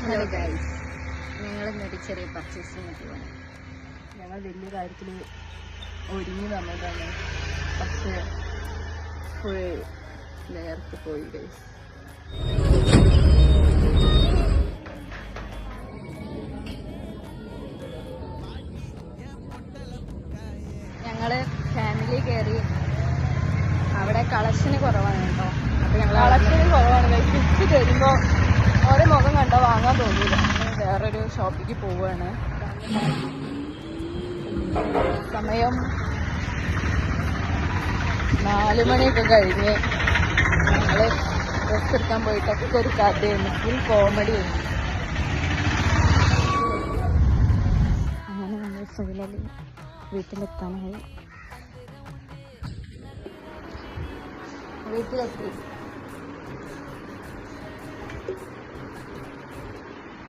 Hello guys, ഞങ്ങൾ ഇന്നൊരു ചെറിയ പർച്ചേസിന് പോവാണ്. ഞങ്ങൾ വലിയ കാര്യത്തിൽ ഒരുങ്ങി വന്നതാണ്. പക്ഷേ ഫുൾ നേരത്തെ പോയി ഗൈസ്. ഞങ്ങൾ ഫാമിലി കയറി. അവിടെ കളക്ഷന് കുറവാണ് കേട്ടോ. അപ്പോൾ ഞങ്ങൾ കളക്ഷന് കുറവാണ് ഗൈസ്. തിരിച്ച് തരുമ്പോൾ ഓരോ മുഖം കണ്ടാൽ വാങ്ങാൻ തോന്നില്ല. വേറൊരു ഷോപ്പിലേക്ക് പോവുകയാണ്. സമയം 4 മണിയൊക്കെ കഴിഞ്ഞ് ഞങ്ങൾ ഡ്രസ് എടുക്കാൻ പോയിട്ടൊക്കെ ഒരു കഥയായിരുന്നു. ഫുൾ കോമഡി ആയിരുന്നു. അങ്ങനെ നമ്മൾ ഫൈനലി വീട്ടിലെത്താനായി. വീട്ടിലെത്തി.